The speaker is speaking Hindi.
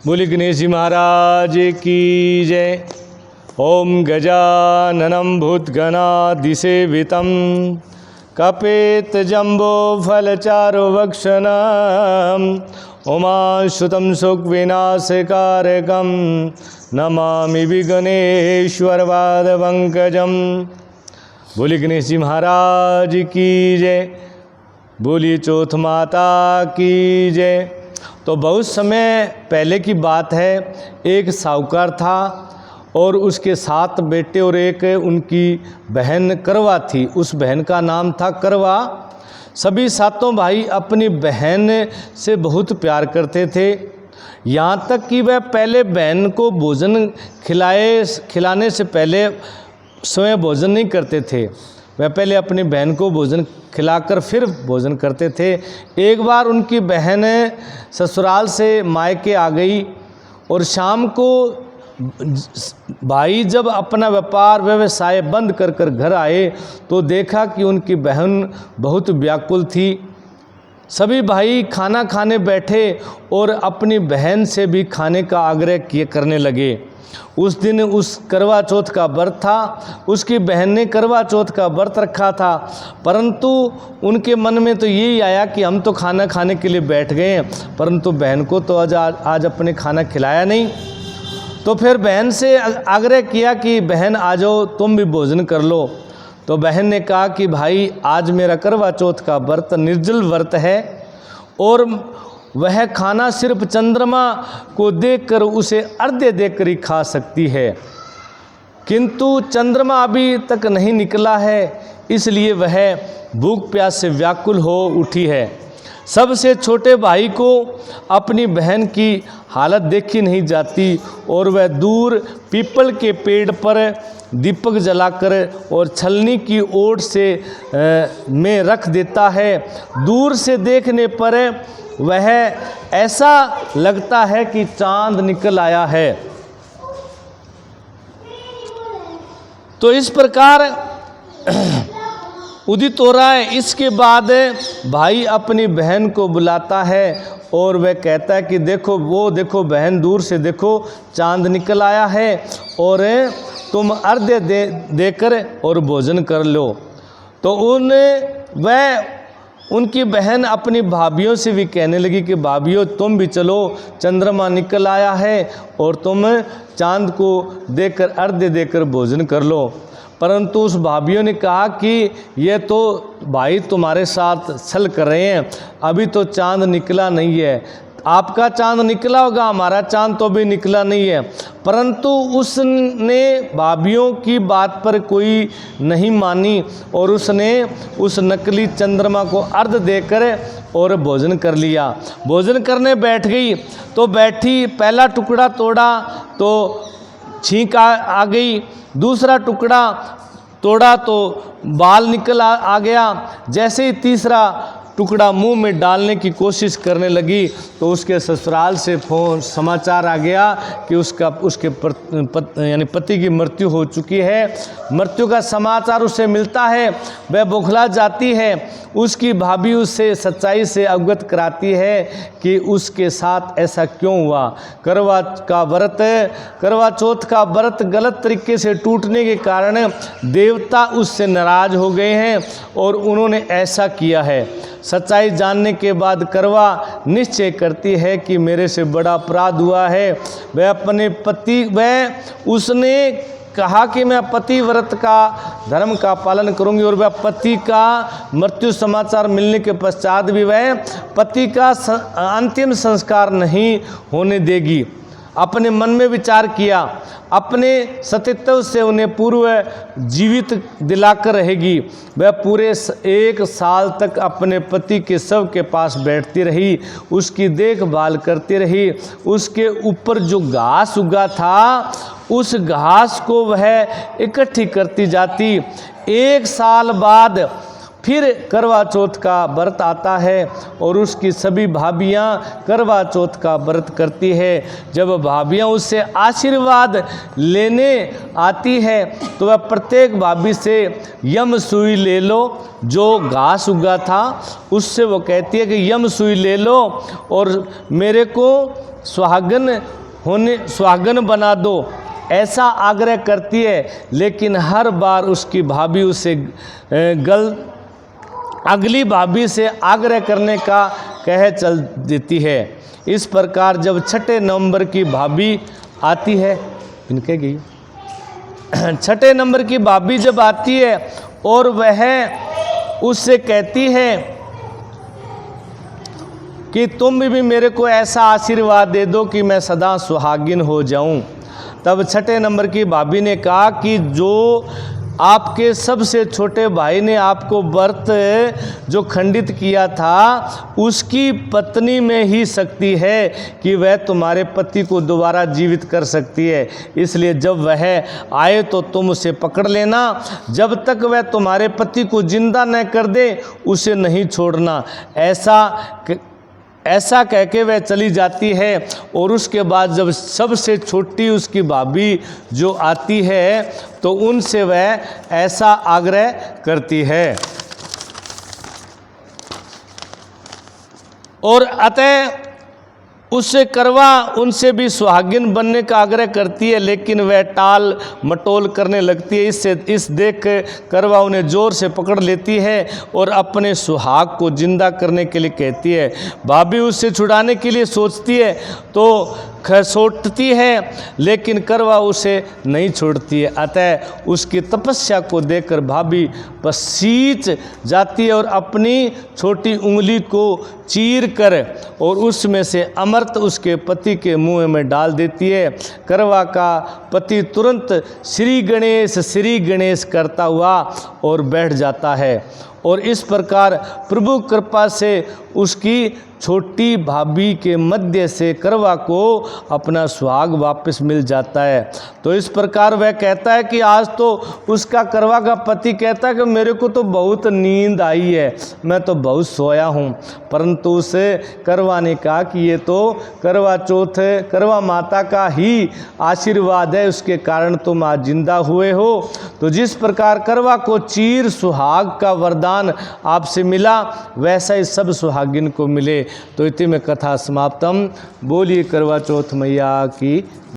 बोली गणेश जी महाराज की जय। ओम गजाननं भूतगणाधिसेवितं कपितजम्बोफलचारुभक्षणम् उमासुतं सुखविनाशकारकं नमामि विघ्नेश्वरपादपङ्कजं। बोली गणेश जी महाराज की जय। बोली चौथ माता की जय। तो बहुत समय पहले की बात है, एक साहूकार था और उसके 7 बेटे और एक उनकी बहन करवा थी। उस बहन का नाम था करवा। सभी 7 भाई अपनी बहन से बहुत प्यार करते थे, यहाँ तक कि वह पहले बहन को भोजन खिलाने से पहले स्वयं भोजन नहीं करते थे। वह पहले अपनी बहन को भोजन खिलाकर फिर भोजन करते थे। एक बार उनकी बहन ससुराल से मायके आ गई और शाम को भाई जब अपना व्यापार व्यवसाय बंद कर घर आए तो देखा कि उनकी बहन बहुत व्याकुल थी। सभी भाई खाना खाने बैठे और अपनी बहन से भी खाने का आग्रह करने लगे। उस दिन उस करवा चौथ का व्रत था। उसकी बहन ने करवा चौथ का व्रत रखा था, परंतु उनके मन में तो यही आया कि हम तो खाना खाने के लिए बैठ गए हैं, परंतु बहन को तो आज अपने खाना खिलाया नहीं। तो फिर बहन से आग्रह किया कि बहन आ जाओ, तुम भी भोजन कर लो। तो बहन ने कहा कि भाई आज मेरा करवा चौथ का व्रत निर्जल व्रत है और वह खाना सिर्फ चंद्रमा को देखकर उसे अर्घ्य देकर ही खा सकती है, किंतु चंद्रमा अभी तक नहीं निकला है, इसलिए वह भूख प्यास से व्याकुल हो उठी है। सबसे छोटे भाई को अपनी बहन की हालत देखी नहीं जाती और वह दूर पीपल के पेड़ पर दीपक जलाकर और छलनी की ओट से में रख देता है। दूर से देखने पर वह ऐसा लगता है कि चांद निकल आया है। तो इस प्रकार उदित हो रहा है। इसके बाद भाई अपनी बहन को बुलाता है और वह कहता है कि देखो बहन, दूर से देखो चांद निकल आया है और तुम अर्घ्य देकर और भोजन कर लो। तो उनकी बहन अपनी भाभियों से भी कहने लगी कि भाभियों तुम भी चलो, चंद्रमा निकल आया है और तुम चांद को देकर अर्घ्य देकर भोजन कर लो। परंतु उस भाभियों ने कहा कि ये तो भाई तुम्हारे साथ छल कर रहे हैं, अभी तो चांद निकला नहीं है। आपका चांद निकला होगा, हमारा चांद तो अभी निकला नहीं है। परंतु उसने भाभियों की बात पर कोई नहीं मानी और उसने उस नकली चंद्रमा को अर्घ्य देकर और भोजन कर लिया। भोजन करने बैठ गई तो बैठी, पहला टुकड़ा तोड़ा तो छींक आ गई, दूसरा टुकड़ा तोड़ा तो बाल निकल आ गया। जैसे ही तीसरा टुकड़ा मुंह में डालने की कोशिश करने लगी तो उसके ससुराल से समाचार आ गया कि उसके यानी पति की मृत्यु हो चुकी है। मृत्यु का समाचार उसे मिलता है, वह बौखला जाती है। उसकी भाभी उससे सच्चाई से अवगत कराती है कि उसके साथ ऐसा क्यों हुआ। करवा चौथ का व्रत गलत तरीके से टूटने के कारण देवता उससे नाराज हो गए हैं और उन्होंने ऐसा किया है। सच्चाई जानने के बाद करवा निश्चय करती है कि मेरे से बड़ा अपराध हुआ है। उसने कहा कि मैं पतिव्रत का धर्म का पालन करूंगी और वह पति का मृत्यु समाचार मिलने के पश्चात भी वह पति का अंतिम संस्कार नहीं होने देगी। अपने मन में विचार किया, अपने सतीत्व से उन्हें पूर्व जीवित दिलाकर रहेगी। वह पूरे 1 साल तक अपने पति के शव के पास बैठती रही, उसकी देखभाल करती रही। उसके ऊपर जो घास उगा था उस घास को वह इकट्ठी करती जाती। 1 साल बाद फिर करवा चौथ का व्रत आता है और उसकी सभी भाभियाँ करवा चौथ का व्रत करती है। जब भाभियाँ उससे आशीर्वाद लेने आती है तो वह प्रत्येक भाभी से यम सुई ले लो, जो घास उगा था उससे वो कहती है कि यम सुई ले लो और मेरे को सुहागन बना दो, ऐसा आग्रह करती है। लेकिन हर बार उसकी भाभी उसे अगली भाभी से आग्रह करने का कह चल देती है। इस प्रकार जब 6 नवंबर की भाभी आती है, इनके गई 6 नंबर की भाभी जब आती है और वह उससे कहती है कि तुम भी मेरे को ऐसा आशीर्वाद दे दो कि मैं सदा सुहागिन हो जाऊं, तब 6 नंबर की भाभी ने कहा कि जो आपके सबसे छोटे भाई ने आपको व्रत जो खंडित किया था उसकी पत्नी में ही शक्ति है कि वह तुम्हारे पति को दोबारा जीवित कर सकती है। इसलिए जब वह आए तो तुम उसे पकड़ लेना, जब तक वह तुम्हारे पति को जिंदा न कर दे उसे नहीं छोड़ना। ऐसा कह के वह चली जाती है। और उसके बाद जब सबसे छोटी उसकी भाभी जो आती है तो उनसे वह ऐसा आग्रह करती है और अतः उससे करवा उनसे भी सुहागिन बनने का आग्रह करती है, लेकिन वह टाल मटोल करने लगती है। इस देख करवा उन्हें जोर से पकड़ लेती है और अपने सुहाग को जिंदा करने के लिए कहती है। भाभी उससे छुड़ाने के लिए सोचती है तो खसोटती है, लेकिन करवा उसे नहीं छोड़ती है। अतः उसकी तपस्या को देखकर भाभी पसीज जाती है और अपनी छोटी उंगली को चीर कर और उसमें से अमृत उसके पति के मुंह में डाल देती है। करवा का पति तुरंत श्री गणेश करता हुआ और बैठ जाता है और इस प्रकार प्रभु कृपा से उसकी छोटी भाभी के मध्य से करवा को अपना सुहाग वापस मिल जाता है। तो इस प्रकार वह कहता है कि आज तो उसका करवा का पति कहता है कि मेरे को तो बहुत नींद आई है, मैं तो बहुत सोया हूँ, परंतु उसे करवा ने कहा कि ये तो करवा चौथ है, करवा माता का ही आशीर्वाद है, उसके कारण तुम आज जिंदा हुए हो। तो जिस प्रकार करवा को चीर सुहाग का वरदान आपसे मिला वैसा ही सब सुहागिन को मिले। तो इति में कथा समाप्तम। बोलिए करवा चौथ मैया की।